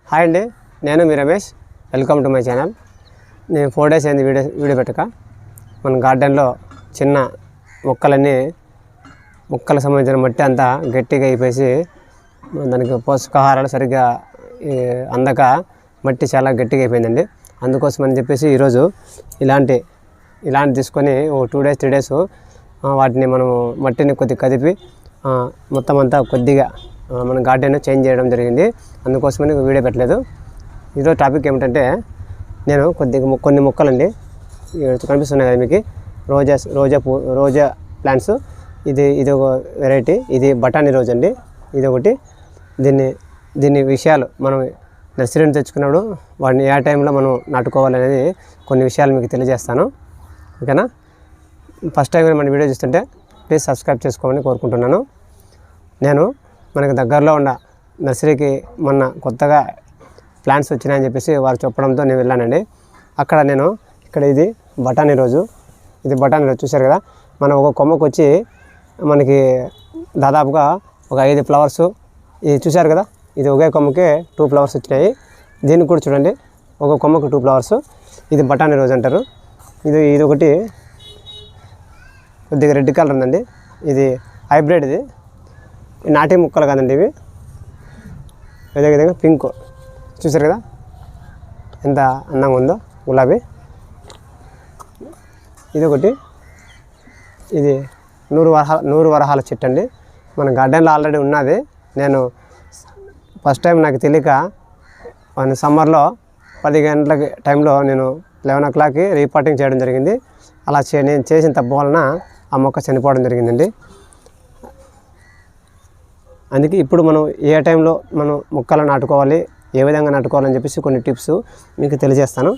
Hi అండి, నేను మీ Ramesh. Welcome to my channel. నేను 4 days అయింది వీడియో పెట్టక. మన గార్డెన్లో చిన్న మొక్కలకు సంబంధించిన మట్టి అంతా గట్టిగా అయిపోయి దానికి పోషకాహారాలు సరిగ్గా అందక మట్టి చాలా గట్టిగా అయిపోయిందండి. అందుకోసం అని చెప్పేసి ఈరోజు ఇలాంటి తీసుకొని 2 days 3 days వాటిని మనము మట్టిని కొద్దిగా కదిపి మొత్తం అంతా కొద్దిగా మన గార్డెన్ చేంజ్ చేయడం జరిగింది. అందుకోసమని వీడియో పెట్టలేదు. ఈరోజు టాపిక్ ఏమిటంటే, నేను కొన్ని మొక్కలండి కనిపిస్తున్నాయి కదా మీకు, రోజా ప్లాంట్స్. ఇది ఒక వెరైటీ, ఇది బఠానీ రోజ్ అండి. ఇది ఒకటి. దీన్ని విషయాలు మనం నర్సరీని తెచ్చుకున్నప్పుడు వాటిని ఏ టైంలో మనం నాటుకోవాలనేది కొన్ని విషయాలు మీకు తెలియజేస్తాను. ఓకేనా? ఫస్ట్ టైం మన వీడియో చూస్తుంటే ప్లీజ్ సబ్స్క్రైబ్ చేసుకోమని కోరుకుంటున్నాను. నేను మనకు దగ్గరలో ఉన్న నర్సరీకి మొన్న కొత్తగా ప్లాంట్స్ వచ్చినాయని చెప్పేసి వారు చెప్పడంతో నేను వెళ్ళానండి. ఇక్కడ ఇది బఠానీ రోజు. ఇది బఠానీ రోజు చూశారు కదా. మనం ఒక కొమ్మకు వచ్చి మనకి దాదాపుగా ఒక 5 ఫ్లవర్స్ ఇది చూశారు కదా. ఇది ఒకే కొమ్మకే 2 ఫ్లవర్స్ వచ్చినాయి. దీనికి కూడా చూడండి, ఒక కొమ్మకు 2 ఫ్లవర్స్. ఇది బఠానీ రోజు అంటారు. ఇది ఒకటి కొద్దిగా రెడ్ కలర్ ఉందండి. ఇది హైబ్రిడ్. ఇది నాటి మొక్కలు కాదండి ఇవి. అదేవిధంగా పింక్ చూసారు కదా ఎంత అందంగా ఉందో, గులాబీ. ఇది ఒకటి. ఇది 100 వరహాల చెట్టు అండి. మన గార్డెన్లో ఆల్రెడీ ఉన్నది. నేను ఫస్ట్ టైం నాకు తెలియక సమ్మర్లో 10 గంటల టైంలో నేను 11 o'clockకి రీపాటింగ్ చేయడం జరిగింది. అలా నేను చేసిన తప్పు వలన ఆ మొక్క చనిపోవడం జరిగిందండి. అందుకే ఇప్పుడు మనం ఏ టైంలో మనం మొక్కలు నాటుకోవాలి, ఏ విధంగా నాటుకోవాలని చెప్పేసి కొన్ని టిప్స్ మీకు తెలియజేస్తాను.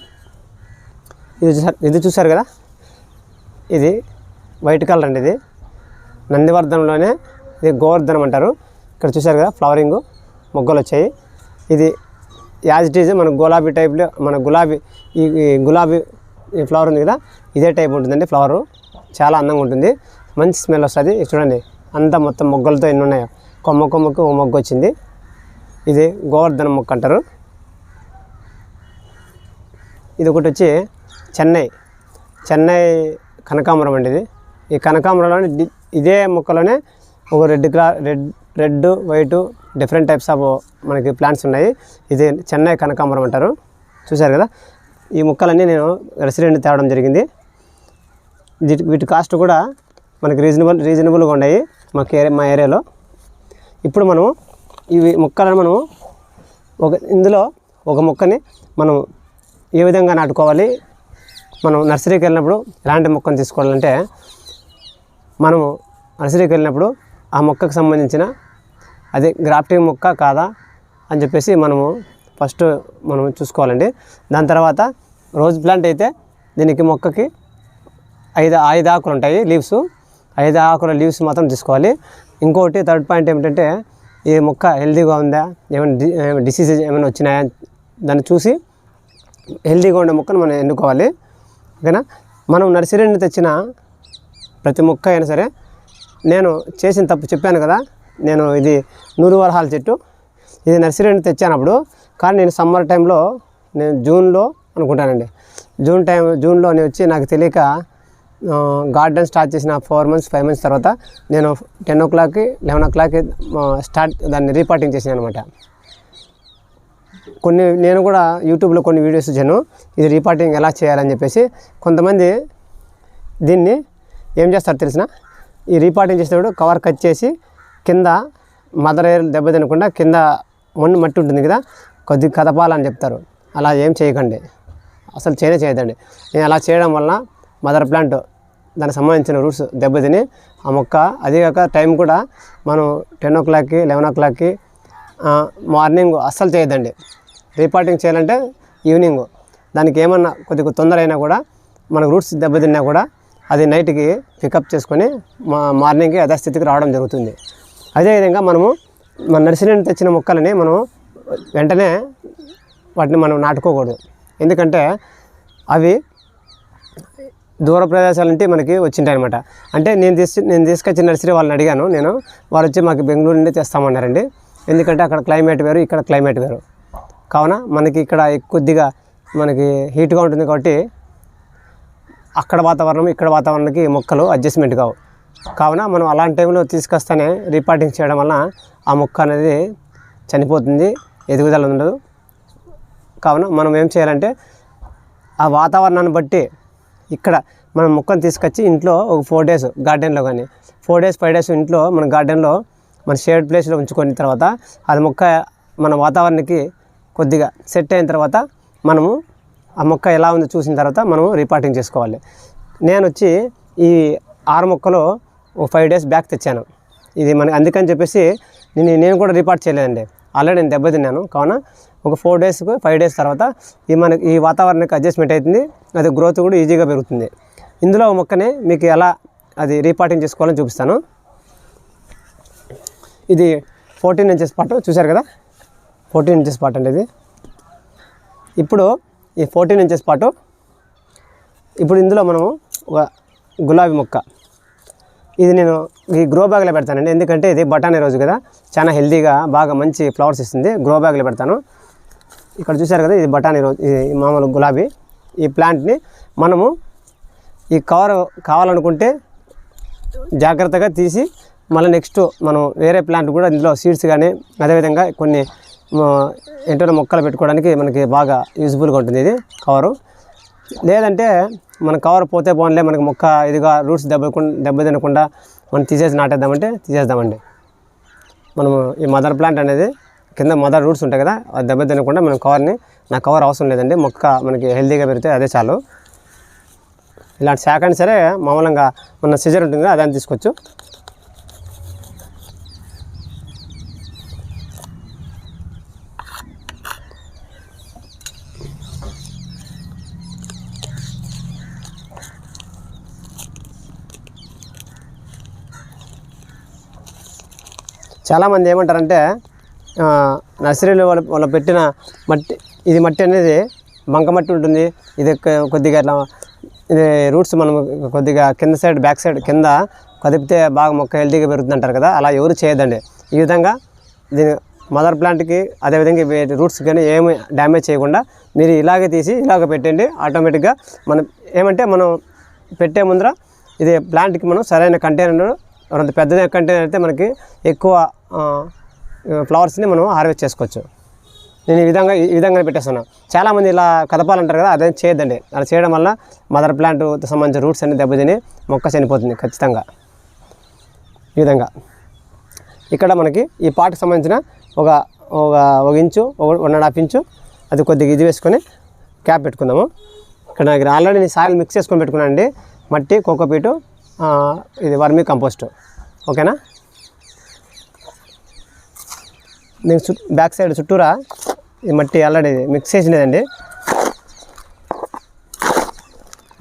ఇది చూసారు కదా, ఇది వైట్ కలర్ అండి. ఇది నందివర్ధనంలోనే ఇది గోవర్ధనం అంటారు. ఇక్కడ చూసారు కదా ఫ్లవరింగ్ మొగ్గలు వచ్చాయి. ఇది యాజ్ ఇట్ ఈజ్ మన గులాబీ టైప్లో, మన గులాబీ ఫ్లవర్ ఉంది కదా, ఇదే టైప్ ఉంటుందండి. ఫ్లవరు చాలా అందంగా ఉంటుంది, మంచి స్మెల్ వస్తుంది. చూడండి అంతా మొత్తం మొగ్గలతో ఎన్ని ఉన్నాయో. కొమ్మకు ఒక మొగ్గ వచ్చింది. ఇది గోవర్ధనం మొక్క అంటారు. ఇది ఒకటి వచ్చి చెన్నై కనకాంబరం అండి. ఈ కనకాంబరంలోనే ఇదే మొక్కలోనే ఒక red white different types of మనకి ప్లాంట్స్ ఉన్నాయి. ఇది చెన్నై కనకాంబరం అంటారు. చూశారు కదా. ఈ మొక్కలన్నీ నేను రెసిడెంట్ తేవడం జరిగింది. వీటి కాస్ట్ కూడా మనకి రీజనబుల్గా ఉన్నాయి మా ఏరియాలో. ఇప్పుడు మనము ఇవి మొక్కలను ఇందులో ఒక మొక్కని మనం ఏ విధంగా నాటుకోవాలి, మనం నర్సరీకి వెళ్ళినప్పుడు ఎలాంటి మొక్కను తీసుకోవాలంటే, మనము నర్సరీకి వెళ్ళినప్పుడు ఆ మొక్కకు సంబంధించిన అది గ్రాఫ్టింగ్ మొక్క కాదా అని చెప్పేసి ఫస్ట్ మనం చూసుకోవాలండి. దాని తర్వాత రోజ్ ప్లాంట్ అయితే దీనికి మొక్కకి 5 ఆకులు ఉంటాయి, లీవ్స్. 5 ఆకుల లీవ్స్ మాత్రం తీసుకోవాలి. ఇంకోటి థర్డ్ పాయింట్ ఏమిటంటే, ఈ మొక్క హెల్తీగా ఉందా, ఏమైనా డిసీజెస్ ఏమైనా వచ్చినాయా దాన్ని చూసి హెల్తీగా ఉండే మొక్కను మనం ఎన్నుకోవాలి. ఓకేనా? మనం నర్సరీని తెచ్చిన ప్రతి మొక్క అయినా సరే, నేను చేసిన తప్పు చెప్పాను కదా. నేను ఇది 100 వరహాల చెట్టు. ఇది నర్సరీని తెచ్చానప్పుడు, కానీ నేను సమ్మర్ టైంలో నేను జూన్లో అనుకుంటానండి. జూన్లో నేను వచ్చి నాకు తెలియక గార్డెన్ స్టార్ట్ చేసిన 4 months 5 months తర్వాత నేను 10 o'clockకి 11 o'clockకి దాన్ని రీపాటింగ్ చేసాను అనమాట. నేను కూడా యూట్యూబ్లో కొన్ని వీడియోస్ చూసాను, ఇది రీపాటింగ్ ఎలా చేయాలని చెప్పేసి. కొంతమంది దీన్ని ఏం చేస్తారు తెలిసిన, ఈ రీపాటింగ్ చేసేటప్పుడు కవర్ కట్ చేసి కింద మదర్ ఎయిర్ దెబ్బ తినకుండా కింద మట్టి ఉంటుంది కదా, కొద్దిగా కదపాలని చెప్తారు. అలా ఏం చేయకండి, అసలు చేయదండి. నేను అలా చేయడం వలన మదర్ ప్లాంట్ దానికి సంబంధించిన రూట్స్ దెబ్బతిని ఆ మొక్క, అదేగాక టైం కూడా మనం 10 o'clockకి 11 o'clockకి మార్నింగ్ అస్సలు చేయొద్దండి. రీపాటింగ్ చేయాలంటే ఈవినింగ్. దానికి ఏమన్నా కొద్దిగా తొందర అయినా కూడా మనకు రూట్స్ దెబ్బతిన్నా కూడా అది నైట్కి పికప్ చేసుకొని మార్నింగ్కి యథాస్థితికి రావడం జరుగుతుంది. అదేవిధంగా మన నర్సరీ తెచ్చిన మొక్కలని వెంటనే వాటిని మనం నాటుకోకూడదు. ఎందుకంటే అవి దూర ప్రదేశాల నుండి మనకి వచ్చింటాయి అనమాట. అంటే నేను తీసుకొచ్చిన నర్సరీ వాళ్ళని అడిగాను. వారు వచ్చి మాకు బెంగళూరు నుండి తెస్తామన్నారండి. ఎందుకంటే అక్కడ క్లైమేట్ వేరు, ఇక్కడ క్లైమేట్ వేరు. కావున మనకి ఇక్కడ కొద్దిగా మనకి హీట్గా ఉంటుంది కాబట్టి అక్కడ వాతావరణం ఇక్కడ వాతావరణానికి మొక్కలు అడ్జస్ట్మెంట్ కావు. కావున మనం అలాంటి టైంలో తీసుకొస్తేనే రీపాటింగ్ చేయడం వలన ఆ మొక్క అనేది చనిపోతుంది, ఎదుగుదల ఉండదు. కావున మనం ఏం చేయాలంటే ఆ వాతావరణాన్ని బట్టి ఇక్కడ మనం మొక్కను తీసుకొచ్చి ఇంట్లో ఒక 4 days గార్డెన్లో కానీ 4 days 5 days ఇంట్లో మన గార్డెన్లో మన షేడ్ ప్లేస్లో ఉంచుకున్న తర్వాత అది మొక్క మన వాతావరణానికి కొద్దిగా సెట్ అయిన తర్వాత మనము ఆ మొక్క ఎలా ఉందో చూసిన తర్వాత మనము రీపాటింగ్ చేసుకోవాలి. నేను వచ్చి ఈ 6 మొక్కలు ఒక 5 days బ్యాక్ తెచ్చాను. ఇది మనకి అందుకని చెప్పేసి నేను కూడా రీపార్ట్ చేయలేదండి, ఆల్రెడీ నేను దెబ్బతిన్నాను. కావున ఒక 4 days 5 days తర్వాత మనకి ఈ వాతావరణానికి అడ్జస్ట్మెంట్ అవుతుంది, అది గ్రోత్ కూడా ఈజీగా పెరుగుతుంది. ఇందులో మొక్కని మీకు ఎలా అది రీపాటింగ్ చేసుకోవాలని చూపిస్తాను. ఇది 14 inches పాటు చూశారు కదా, 14 inches పాటు అండి ఇది. ఇప్పుడు ఈ 14 inches పాటు ఇప్పుడు ఇందులో మనము ఒక గులాబీ మొక్క, ఇది నేను ఈ గ్రో బ్యాగ్లో పెడతానండి. ఎందుకంటే ఇది బఠానీ రోజు కదా, చాలా హెల్తీగా బాగా మంచి ఫ్లవర్స్ ఇస్తుంది. గ్రో బ్యాగ్లో పెడతాను. ఇక్కడ చూశారు కదా, ఇది బఠానీ రోజు, ఇది మామూలు గులాబీ. ఈ ప్లాంట్ని మనము ఈ కవర్ కావాలనుకుంటే జాగ్రత్తగా తీసి మళ్ళీ నెక్స్ట్ మనం వేరే ప్లాంట్ కూడా ఇందులో సీడ్స్ కానీ అదేవిధంగా కొన్ని ఏంటో మొక్కలు పెట్టుకోవడానికి మనకి బాగా యూజ్ఫుల్గా ఉంటుంది ఇది కవరు. లేదంటే మన కవర్ పోతే పోన్లే, మనకి మొక్క ఇదిగా రూట్స్ దెబ్బ తినకుండా మనం తీసేసి నాటేద్దామంటే తీసేద్దామండి. మనము ఈ మదర్ ప్లాంట్ అనేది కింద మదర్ రూట్స్ ఉంటాయి కదా, అది దెబ్బ తినకుండా మనం కవర్ని, నా కవర్ అవసరం లేదండి, మొక్క మనకి హెల్తీగా పెరిగితే అదే చాలు. ఇలాంటి శాఖ అయినా సరే మామూలుగా మన సిజర్ ఉంటుంది కదా, అదని తీసుకోవచ్చు. చాలామంది ఏమంటారంటే నర్సరీలో వాళ్ళు పెట్టిన మట్టి, ఇది మట్టి అనేది బంకమట్టి ఉంటుంది, ఇది కొద్దిగా ఇట్లా ఇది రూట్స్ మనం కొద్దిగా కింద సైడ్ బ్యాక్ సైడ్ కింద కదిపితే బాగా మొక్క హెల్తీగా పెరుగుతుంది అంటారు కదా, అలా ఎవరు చేయదండి. ఈ విధంగా దీని మదర్ ప్లాంట్కి అదేవిధంగా రూట్స్ కానీ ఏమి డ్యామేజ్ చేయకుండా మీరు ఇలాగే తీసి ఇలాగ పెట్టండి. ఆటోమేటిక్గా మనం ఏమంటే మనం పెట్టే ముందర ఇది ప్లాంట్కి మనం సరైన కంటైనర్, అంత పెద్ద కంటైనర్ అయితే మనకి ఎక్కువ ఫ్లవర్స్ని మనం హార్వెస్ట్ చేసుకోవచ్చు. నేను ఈ విధంగా పెట్టేస్తున్నాను. చాలామంది ఇలా కదపాలంటారు కదా, అదేం చేయొద్దండి. అలా చేయడం వల్ల మదర్ ప్లాంట్ సంబంధించిన రూట్స్ అన్ని దెబ్బతిని మొక్క చనిపోతుంది ఖచ్చితంగా. ఈ విధంగా ఇక్కడ మనకి ఈ పాట్కి సంబంధించిన ఒక ఇంచు 1.5 ఇంచు అది కొద్దిగా ఇది వేసుకొని క్యాప్ పెట్టుకుందాము. ఇక్కడ నాకు ఆల్రెడీ నేను సాయిల్ మిక్స్ చేసుకొని పెట్టుకున్నాను అండి, మట్టి, కోకోపీటు, ఇది వర్మీ కంపోస్ట్. ఓకేనా, నేను బ్యాక్ సైడ్ చుట్టూరా ఈ మట్టి ఆల్రెడీ మిక్స్ చేసినదండి.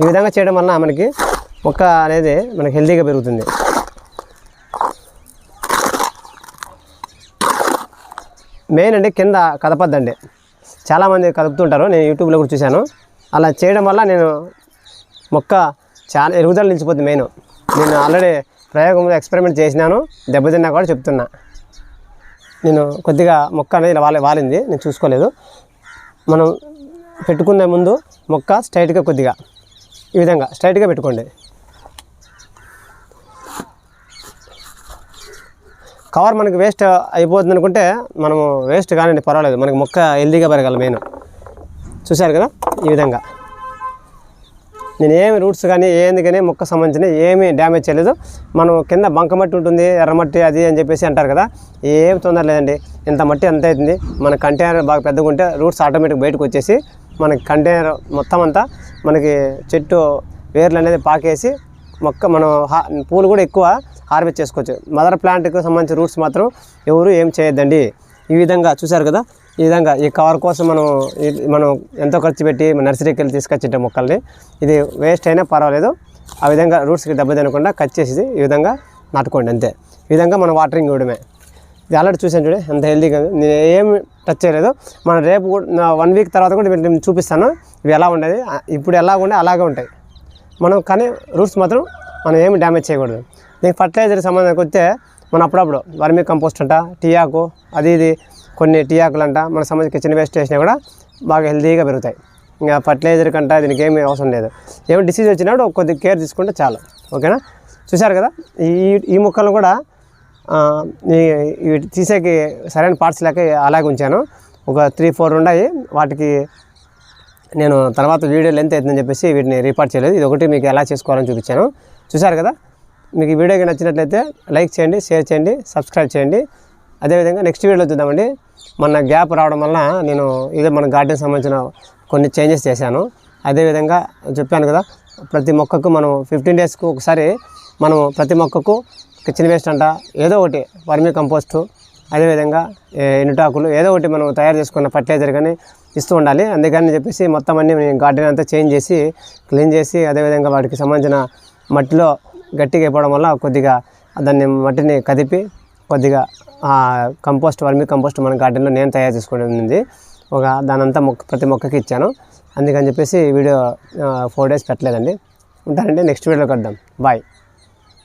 ఈ విధంగా చేయడం వలన మనకి మొక్క అనేది మనకి హెల్తీగా పెరుగుతుంది. మెయిన్ అండి కింద కదపద్దండి, చాలామంది కదుపుతుంటారు, నేను యూట్యూబ్లో కూడా చూశాను. అలా చేయడం వల్ల నేను మొక్క చాలా ఎరుగుదల నిలిచిపోతుంది. నేను ఆల్రెడీ ప్రయోగంలో ఎక్స్పెరిమెంట్ చేసినాను, దెబ్బతిన్నా కూడా చెప్తున్నా. నేను కొద్దిగా మొక్క అనేది ఇలా వాలింది, నేను చూసుకోలేదు. మనం పెట్టుకునే ముందు మొక్క స్ట్రైట్గా కొద్దిగా ఈ విధంగా స్ట్రైట్గా పెట్టుకోండి. కవర్ మనకి వేస్ట్ అయిపోతుంది అనుకుంటే మనము వేస్ట్ కానీ పర్వాలేదు, మనకి మొక్క హెల్తీగా పెరగాలి. మెయిన్ చూశారు కదా, ఈ విధంగా నేను ఏమి రూట్స్ కానీ ఏంది కానీ మొక్క సంబంధించిన ఏమీ డ్యామేజ్ చేయలేదు. మనం కింద బంకమట్టి ఉంటుంది, ఎర్రమట్టి అది అని చెప్పేసి అంటారు కదా, ఏం తొందర లేదండి. ఇంత మట్టి అంత అవుతుంది. మన కంటైనర్ బాగా పెద్దగా ఉంటే రూట్స్ ఆటోమేటిక్ బయటకు వచ్చేసి మనకి కంటైనర్ మొత్తం అంతా మనకి చెట్టు వేర్లు అనేది పాకేసి మొక్క మనం పూలు కూడా ఎక్కువ హార్వెస్ట్ చేసుకోవచ్చు. మదర్ ప్లాంట్కి సంబంధించిన రూట్స్ మాత్రం ఎవరు ఏం చేయొద్దండి. ఈ విధంగా చూశారు కదా, ఈ విధంగా ఈ కవర్ కోసం మనం ఎంతో ఖర్చు పెట్టి నర్సరీకి వెళ్ళి తీసుకొచ్చేట మొక్కల్ని ఇది వేస్ట్ అయినా పర్వాలేదు, ఆ విధంగా రూట్స్కి దెబ్బ తినకుండా కట్ చేసి ఈ విధంగా నాటుకోండి అంతే. ఈ విధంగా మనం వాటరింగ్ ఇవ్వడమే. ఇది ఆల్రెడీ చూసాను చూడండి ఎంత హెల్తీగా, నేను ఏమి టచ్ చేయలేదు. మనం రేపు 1 week తర్వాత కూడా నేను చూపిస్తాను ఇవి ఎలా ఉండేది. ఇప్పుడు ఎలా ఉండే అలాగే ఉంటాయి మనం, కానీ రూట్స్ మాత్రం మనం ఏమి డ్యామేజ్ చేయకూడదు. దీనికి ఫర్టిలైజర్ సంబంధానికి వస్తే మనం అప్పుడప్పుడు వర్మీ కంపోస్ట్ అంట, టీ ఆకు, అది ఇది కొన్ని టీ ఆకులంట మన సంబంధించి కిచెన్ వేస్ట్ వేసినా కూడా బాగా హెల్తీగా పెరుగుతాయి. ఇంకా ఫర్టిలైజర్ కంట దీనికి ఏమీ అవసరం లేదు. ఏమైనా డిసీజ్ వచ్చినప్పుడు కొద్దిగా కేర్ తీసుకుంటే చాలు. ఓకేనా? చూశారు కదా, ఈ మొక్కలను కూడా ఇవి తీసేకి సరైన పార్ట్స్ లేక అలాగే ఉంచాను. ఒక 3-4 ఉన్నాయి. వాటికి నేను తర్వాత వీడియో లెంత్ అవుతుందని చెప్పేసి వీటిని రీపార్ట్ చేయలేదు. ఇది ఒకటి మీకు ఎలా చేసుకోవాలని చూపించాను. చూశారు కదా, మీకు ఈ వీడియోకి నచ్చినట్లయితే లైక్ చేయండి, షేర్ చేయండి, సబ్స్క్రైబ్ చేయండి. అదేవిధంగా నెక్స్ట్ వీడియోలో చూద్దామండి. మన గ్యాప్ రావడం వల్ల నేను ఇదే మన గార్డెన్ సంబంధించిన కొన్ని చేంజెస్ చేశాను. అదేవిధంగా చెప్పాను కదా, ప్రతి మొక్కకు మనం 15 డేస్కు ఒకసారి మనం ప్రతి మొక్కకు కిచెన్ వేస్ట్ అంట ఏదో ఒకటి వర్మీ కంపోస్టు, అదేవిధంగా ఎండుటాకులు ఏదో ఒకటి మనం తయారు చేసుకున్న ఫర్టిలైజర్ కానీ ఇస్తూ ఉండాలి. అందుకని చెప్పేసి మొత్తం అన్నీ గార్డెన్ అంతా చేంజ్ చేసి క్లీన్ చేసి, అదేవిధంగా వాటికి సంబంధించిన మట్టిలో గట్టిగా అయిపోవడం వల్ల కొద్దిగా దాన్ని మట్టిని కదిపి కొద్దిగా కంపోస్ట్ వర్మీ కంపోస్ట్ మన గార్డెన్లో నేను తయారు చేసుకోవడం ఉంది. దానంతా ప్రతి మొక్కకి ఇచ్చాను. అందుకని చెప్పేసి వీడియో 4 డేస్ పెట్టలేదండి. ఉంటానండి, నెక్స్ట్ వీడియోలో కలుద్దాం. బాయ్.